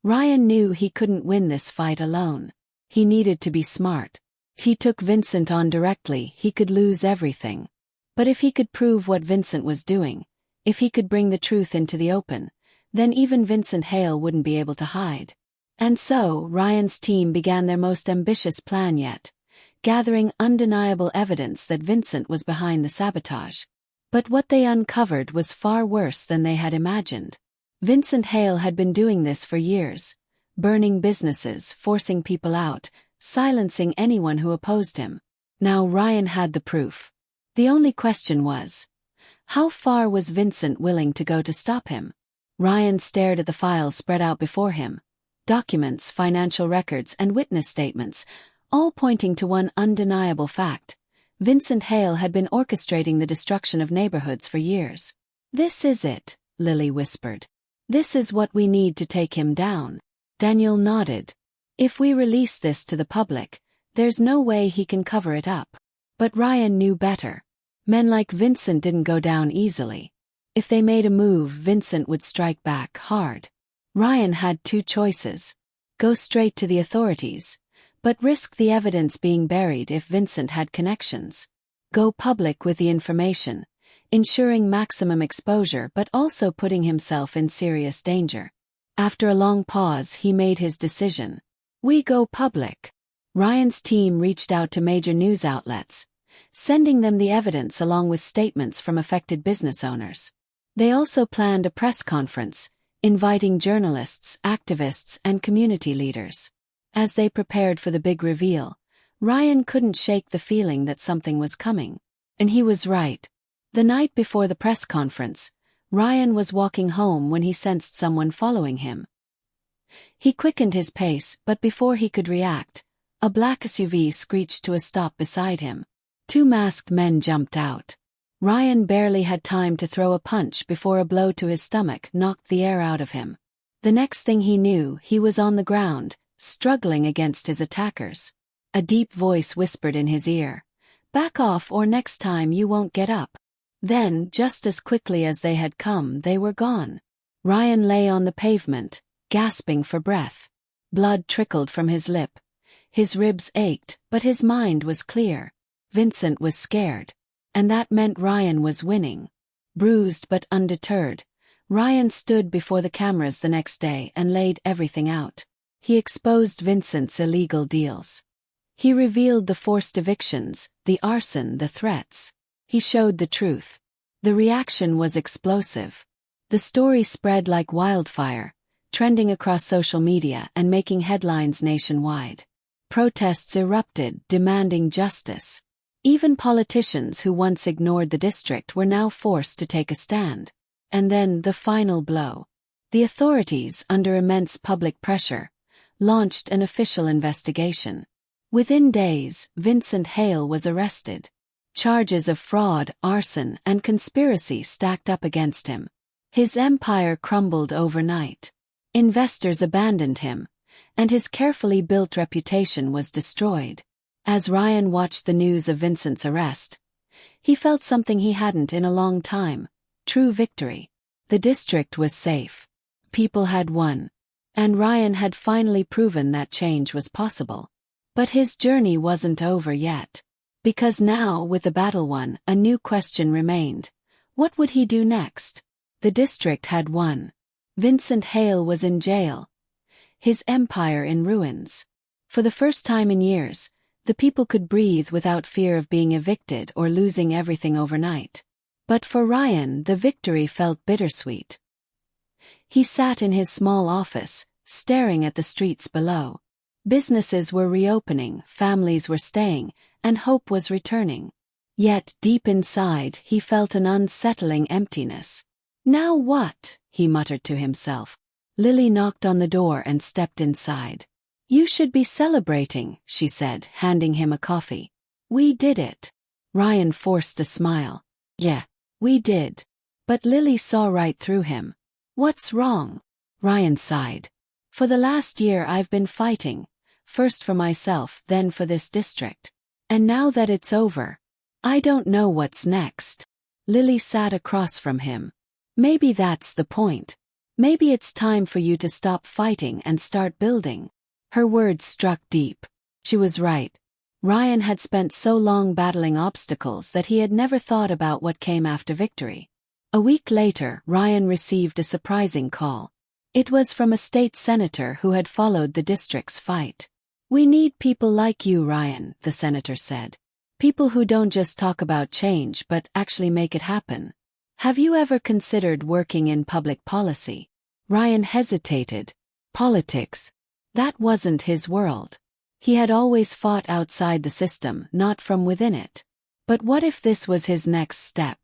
Ryan knew he couldn't win this fight alone. He needed to be smart. If he took Vincent on directly, he could lose everything. But if he could prove what Vincent was doing, if he could bring the truth into the open, then even Vincent Hale wouldn't be able to hide. And so, Ryan's team began their most ambitious plan yet, gathering undeniable evidence that Vincent was behind the sabotage. But what they uncovered was far worse than they had imagined. Vincent Hale had been doing this for years, burning businesses, forcing people out, silencing anyone who opposed him. Now Ryan had the proof. The only question was, how far was Vincent willing to go to stop him? Ryan stared at the files spread out before him. Documents, financial records, and witness statements, all pointing to one undeniable fact. Vincent Hale had been orchestrating the destruction of neighborhoods for years. This is it, Lily whispered. This is what we need to take him down. Daniel nodded. If we release this to the public, there's no way he can cover it up. But Ryan knew better. Men like Vincent didn't go down easily. If they made a move, Vincent would strike back hard. Ryan had two choices. Go straight to the authorities, but risk the evidence being buried if Vincent had connections. Go public with the information, ensuring maximum exposure but also putting himself in serious danger. After a long pause, he made his decision. We go public. Ryan's team reached out to major news outlets, sending them the evidence along with statements from affected business owners. They also planned a press conference, inviting journalists, activists, and community leaders. As they prepared for the big reveal, Ryan couldn't shake the feeling that something was coming. And he was right. The night before the press conference, Ryan was walking home when he sensed someone following him. He quickened his pace, but before he could react, a black SUV screeched to a stop beside him. Two masked men jumped out. Ryan barely had time to throw a punch before a blow to his stomach knocked the air out of him. The next thing he knew, he was on the ground, struggling against his attackers. A deep voice whispered in his ear, "Back off or next time you won't get up." Then, just as quickly as they had come, they were gone. Ryan lay on the pavement, gasping for breath. Blood trickled from his lip. His ribs ached, but his mind was clear. Vincent was scared. And that meant Ryan was winning. Bruised but undeterred, Ryan stood before the cameras the next day and laid everything out. He exposed Vincent's illegal deals. He revealed the forced evictions, the arson, the threats. He showed the truth. The reaction was explosive. The story spread like wildfire, trending across social media and making headlines nationwide. Protests erupted, demanding justice. Even politicians who once ignored the district were now forced to take a stand. And then the final blow. The authorities, under immense public pressure, launched an official investigation. Within days, Vincent Hale was arrested. Charges of fraud, arson, and conspiracy stacked up against him. His empire crumbled overnight. Investors abandoned him, and his carefully built reputation was destroyed. As Ryan watched the news of Vincent's arrest, he felt something he hadn't in a long time: true victory. The district was safe. People had won. And Ryan had finally proven that change was possible. But his journey wasn't over yet. Because now, with the battle won, a new question remained. What would he do next? The district had won. Vincent Hale was in jail. His empire in ruins. For the first time in years, the people could breathe without fear of being evicted or losing everything overnight. But for Ryan, the victory felt bittersweet. He sat in his small office, staring at the streets below. Businesses were reopening, families were staying, and hope was returning. Yet, deep inside, he felt an unsettling emptiness. "Now what?" he muttered to himself. Lily knocked on the door and stepped inside. "You should be celebrating," she said, handing him a coffee. "We did it." Ryan forced a smile. "Yeah, we did." But Lily saw right through him. "What's wrong?" Ryan sighed. "For the last year I've been fighting, first for myself, then for this district. And now that it's over, I don't know what's next." Lily sat across from him. "Maybe that's the point. Maybe it's time for you to stop fighting and start building." Her words struck deep. She was right. Ryan had spent so long battling obstacles that he had never thought about what came after victory. A week later, Ryan received a surprising call. It was from a state senator who had followed the district's fight. "We need people like you, Ryan," the senator said. "People who don't just talk about change but actually make it happen. Have you ever considered working in public policy?" Ryan hesitated. Politics. That wasn't his world. He had always fought outside the system, not from within it. But what if this was his next step?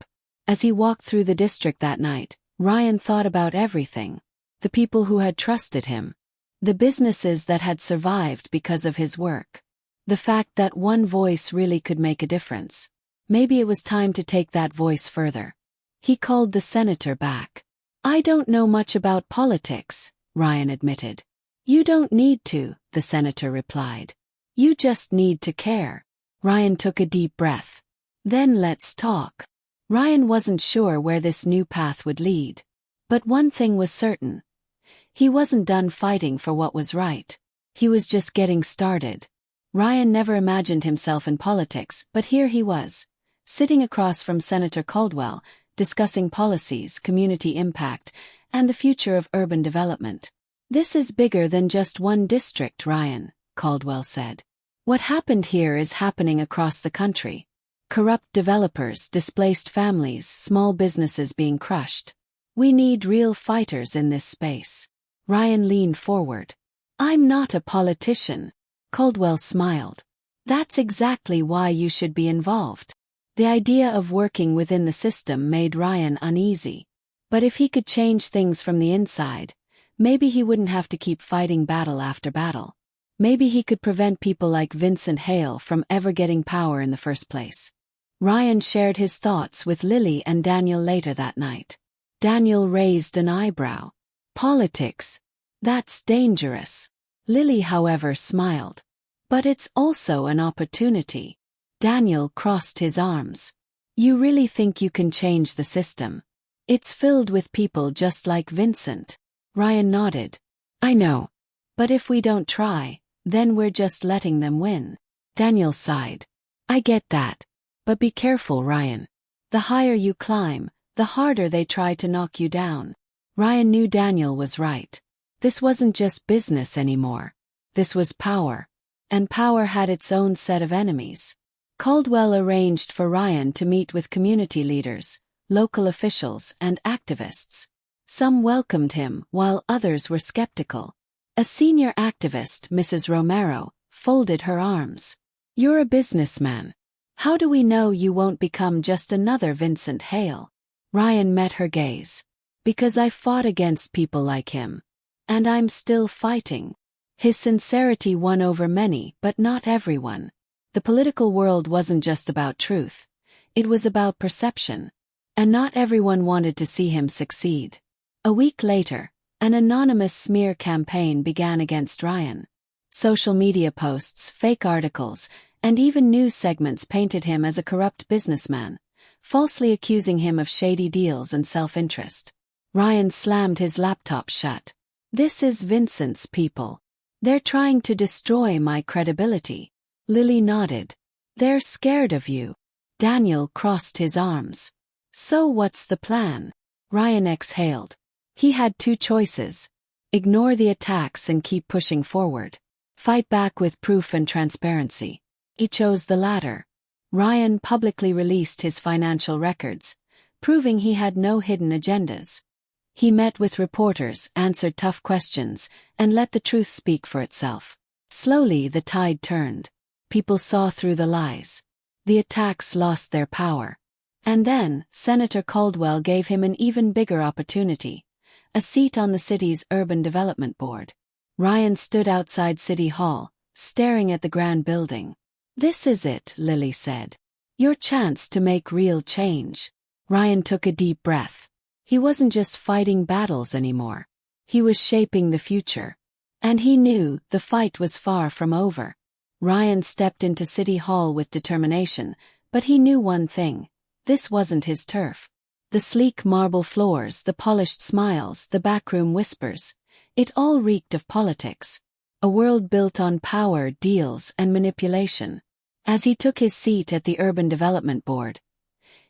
As he walked through the district that night, Ryan thought about everything. The people who had trusted him. The businesses that had survived because of his work. The fact that one voice really could make a difference. Maybe it was time to take that voice further. He called the senator back. "I don't know much about politics," Ryan admitted. "You don't need to," the senator replied. "You just need to care." Ryan took a deep breath. "Then let's talk." Ryan wasn't sure where this new path would lead. But one thing was certain. He wasn't done fighting for what was right. He was just getting started. Ryan never imagined himself in politics, but here he was, sitting across from Senator Caldwell, discussing policies, community impact, and the future of urban development. "This is bigger than just one district, Ryan," Caldwell said. "What happened here is happening across the country. Corrupt developers, displaced families, small businesses being crushed. We need real fighters in this space." Ryan leaned forward. "I'm not a politician." Caldwell smiled. "That's exactly why you should be involved." The idea of working within the system made Ryan uneasy. But if he could change things from the inside, maybe he wouldn't have to keep fighting battle after battle. Maybe he could prevent people like Vincent Hale from ever getting power in the first place. Ryan shared his thoughts with Lily and Daniel later that night. Daniel raised an eyebrow. "Politics? That's dangerous." Lily, however, smiled. "But it's also an opportunity." Daniel crossed his arms. "You really think you can change the system? It's filled with people just like Vincent." Ryan nodded. "I know. But if we don't try, then we're just letting them win." Daniel sighed. "I get that. But be careful, Ryan. The higher you climb, the harder they try to knock you down." Ryan knew Daniel was right. This wasn't just business anymore. This was power. And power had its own set of enemies. Caldwell arranged for Ryan to meet with community leaders, local officials, and activists. Some welcomed him, while others were skeptical. A senior activist, Mrs. Romero, folded her arms. "You're a businessman. How do we know you won't become just another Vincent Hale?" Ryan met her gaze. "Because I fought against people like him. And I'm still fighting." His sincerity won over many, but not everyone. The political world wasn't just about truth. It was about perception. And not everyone wanted to see him succeed. A week later, an anonymous smear campaign began against Ryan. Social media posts, fake articles, and even news segments painted him as a corrupt businessman, falsely accusing him of shady deals and self-interest. Ryan slammed his laptop shut. "This is Vincent's people. They're trying to destroy my credibility." Lily nodded. "They're scared of you." Daniel crossed his arms. "So what's the plan?" Ryan exhaled. He had two choices. Ignore the attacks and keep pushing forward. Fight back with proof and transparency. He chose the latter. Ryan publicly released his financial records, proving he had no hidden agendas. He met with reporters, answered tough questions, and let the truth speak for itself. Slowly the tide turned. People saw through the lies. The attacks lost their power. And then, Senator Caldwell gave him an even bigger opportunity: a seat on the city's Urban Development Board. Ryan stood outside City Hall, staring at the grand building. "This is it," Lily said. "Your chance to make real change." Ryan took a deep breath. He wasn't just fighting battles anymore. He was shaping the future. And he knew the fight was far from over. Ryan stepped into City Hall with determination, but he knew one thing: this wasn't his turf. The sleek marble floors, the polished smiles, the backroom whispers, it all reeked of politics. A world built on power, deals, and manipulation. As he took his seat at the Urban Development Board,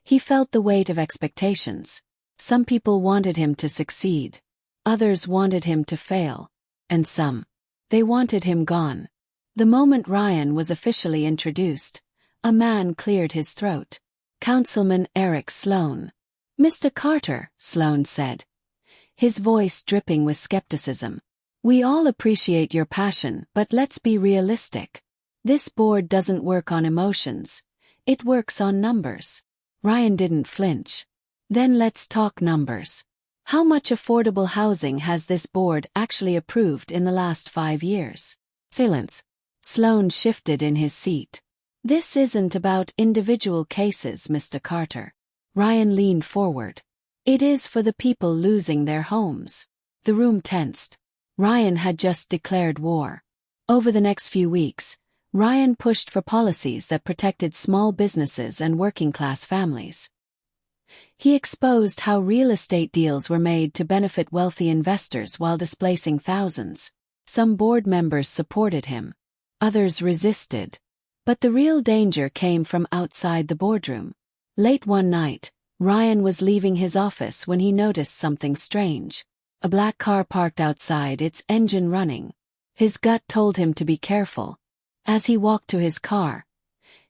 he felt the weight of expectations. Some people wanted him to succeed. Others wanted him to fail. And some, they wanted him gone. The moment Ryan was officially introduced, a man cleared his throat. "Councilman Eric Sloan." "Mr. Carter," Sloan said, his voice dripping with skepticism. "We all appreciate your passion, but let's be realistic. This board doesn't work on emotions. It works on numbers." Ryan didn't flinch. "Then let's talk numbers. How much affordable housing has this board actually approved in the last 5 years?" Silence. Sloan shifted in his seat. "This isn't about individual cases, Mr. Carter." Ryan leaned forward. "It is for the people losing their homes." The room tensed. Ryan had just declared war. Over the next few weeks, Ryan pushed for policies that protected small businesses and working-class families. He exposed how real estate deals were made to benefit wealthy investors while displacing thousands. Some board members supported him. Others resisted. But the real danger came from outside the boardroom. Late one night, Ryan was leaving his office when he noticed something strange. A black car parked outside, its engine running. His gut told him to be careful. As he walked to his car,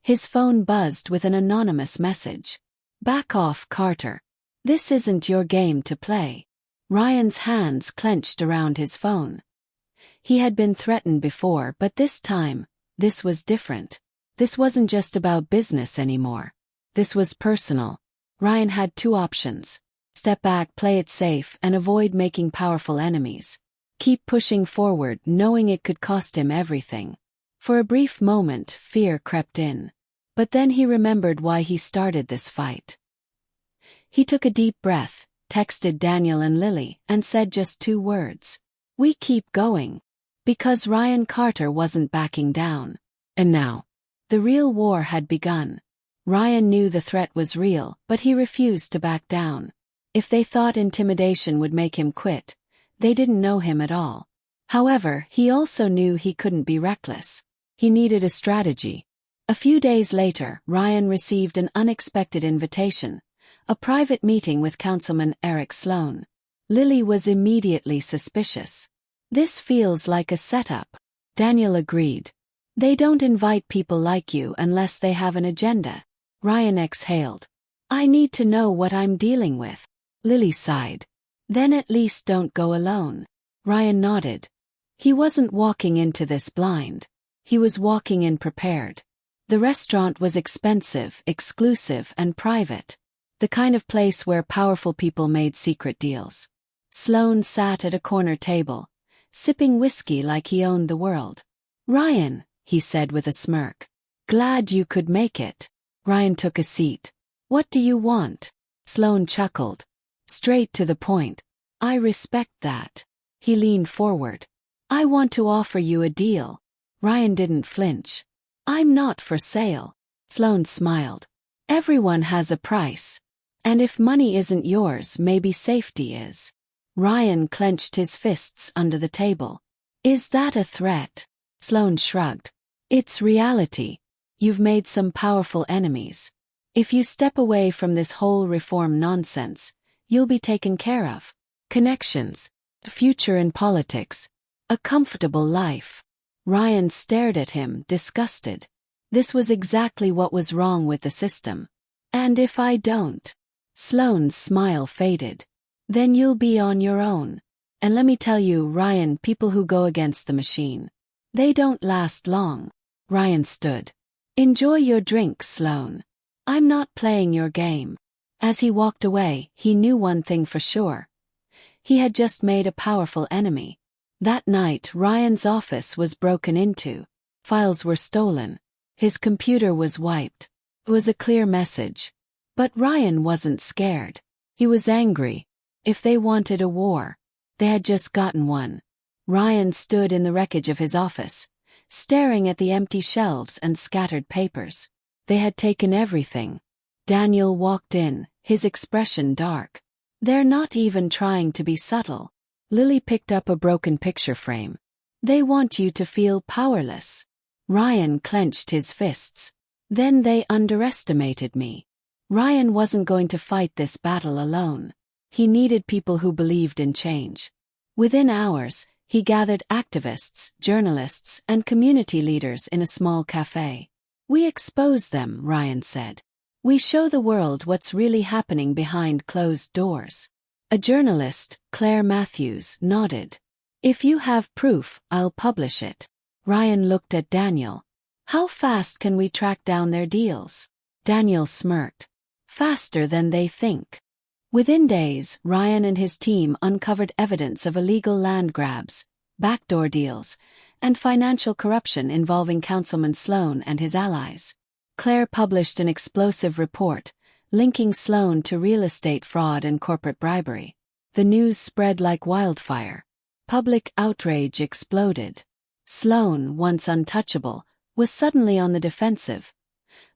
his phone buzzed with an anonymous message. "Back off, Carter. This isn't your game to play." Ryan's hands clenched around his phone. He had been threatened before, but this time, this was different. This wasn't just about business anymore. This was personal. Ryan had two options. Step back, play it safe, and avoid making powerful enemies. Keep pushing forward, knowing it could cost him everything. For a brief moment, fear crept in. But then he remembered why he started this fight. He took a deep breath, texted Daniel and Lily, and said just two words. "We keep going." Because Ryan Carter wasn't backing down. And now, the real war had begun. Ryan knew the threat was real, but he refused to back down. If they thought intimidation would make him quit, they didn't know him at all. However, he also knew he couldn't be reckless. He needed a strategy. A few days later, Ryan received an unexpected invitation, a private meeting with Councilman Eric Sloan. Lily was immediately suspicious. "This feels like a setup." Daniel agreed. "They don't invite people like you unless they have an agenda." Ryan exhaled. "I need to know what I'm dealing with." Lily sighed. "Then at least don't go alone." Ryan nodded. He wasn't walking into this blind. He was walking in prepared. The restaurant was expensive, exclusive, and private. The kind of place where powerful people made secret deals. Sloan sat at a corner table, sipping whiskey like he owned the world. "Ryan," he said with a smirk. "Glad you could make it." Ryan took a seat. "What do you want?" Sloan chuckled. "Straight to the point." "I respect that." He leaned forward. "I want to offer you a deal." Ryan didn't flinch. "I'm not for sale." Sloan smiled. "Everyone has a price. And if money isn't yours, maybe safety is." Ryan clenched his fists under the table. "Is that a threat?" Sloan shrugged. "It's reality. You've made some powerful enemies. If you step away from this whole reform nonsense, you'll be taken care of. Connections, a future in politics, a comfortable life." Ryan stared at him, disgusted. This was exactly what was wrong with the system. "And if I don't?" Sloan's smile faded. "Then you'll be on your own. And let me tell you, Ryan, people who go against the machine, they don't last long." Ryan stood. "Enjoy your drink, Sloan. I'm not playing your game." As he walked away, he knew one thing for sure. He had just made a powerful enemy. That night, Ryan's office was broken into. Files were stolen. His computer was wiped. It was a clear message. But Ryan wasn't scared. He was angry. If they wanted a war, they had just gotten one. Ryan stood in the wreckage of his office, staring at the empty shelves and scattered papers. They had taken everything. Daniel walked in, his expression dark. "They're not even trying to be subtle." Lily picked up a broken picture frame. "They want you to feel powerless." Ryan clenched his fists. "Then they underestimated me." Ryan wasn't going to fight this battle alone. He needed people who believed in change. Within hours, he gathered activists, journalists, and community leaders in a small cafe. "We expose them," Ryan said. "We show the world what's really happening behind closed doors." A journalist, Claire Matthews, nodded. "If you have proof, I'll publish it." Ryan looked at Daniel. "How fast can we track down their deals?" Daniel smirked. "Faster than they think." Within days, Ryan and his team uncovered evidence of illegal land grabs, backdoor deals, and financial corruption involving Councilman Sloan and his allies. Claire published an explosive report, linking Sloan to real estate fraud and corporate bribery. The news spread like wildfire. Public outrage exploded. Sloan, once untouchable, was suddenly on the defensive.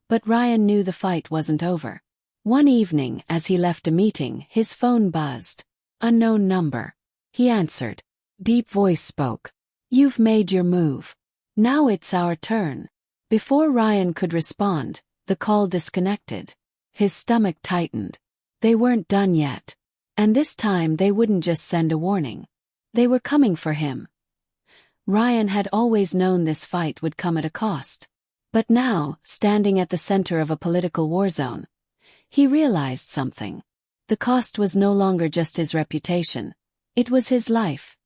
But Ryan knew the fight wasn't over. One evening, as he left a meeting, his phone buzzed. Unknown number. He answered. Deep voice spoke. You've made your move. Now it's our turn. Before Ryan could respond, the call disconnected. His stomach tightened. They weren't done yet. And this time they wouldn't just send a warning. They were coming for him. Ryan had always known this fight would come at a cost. But now, standing at the center of a political war zone, he realized something. The cost was no longer just his reputation. It was his life.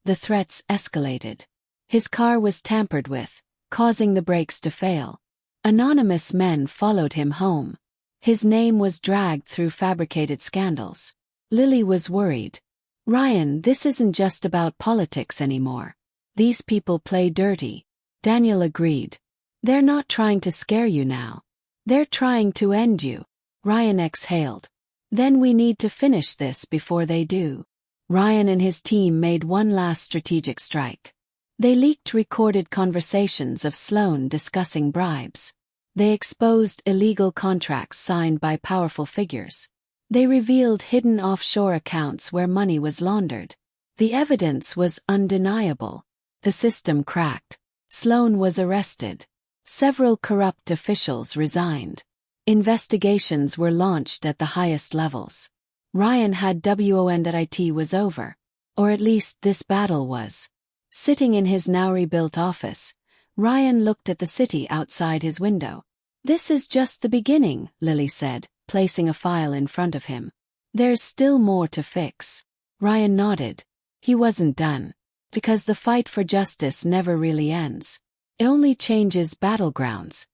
The threats escalated. His car was tampered with, causing the brakes to fail. Anonymous men followed him home. His name was dragged through fabricated scandals. Lily was worried. Ryan, this isn't just about politics anymore. These people play dirty. Daniel agreed. They're not trying to scare you now. They're trying to end you. Ryan exhaled. Then we need to finish this before they do. Ryan and his team made one last strategic strike. They leaked recorded conversations of Sloan discussing bribes. They exposed illegal contracts signed by powerful figures. They revealed hidden offshore accounts where money was laundered. The evidence was undeniable. The system cracked. Sloan was arrested. Several corrupt officials resigned. Investigations were launched at the highest levels. Ryan had won that it was over. Or at least this battle was. Sitting in his now rebuilt office, Ryan looked at the city outside his window. This is just the beginning, Lily said, placing a file in front of him. There's still more to fix. Ryan nodded. He wasn't done. Because the fight for justice never really ends. It only changes battlegrounds.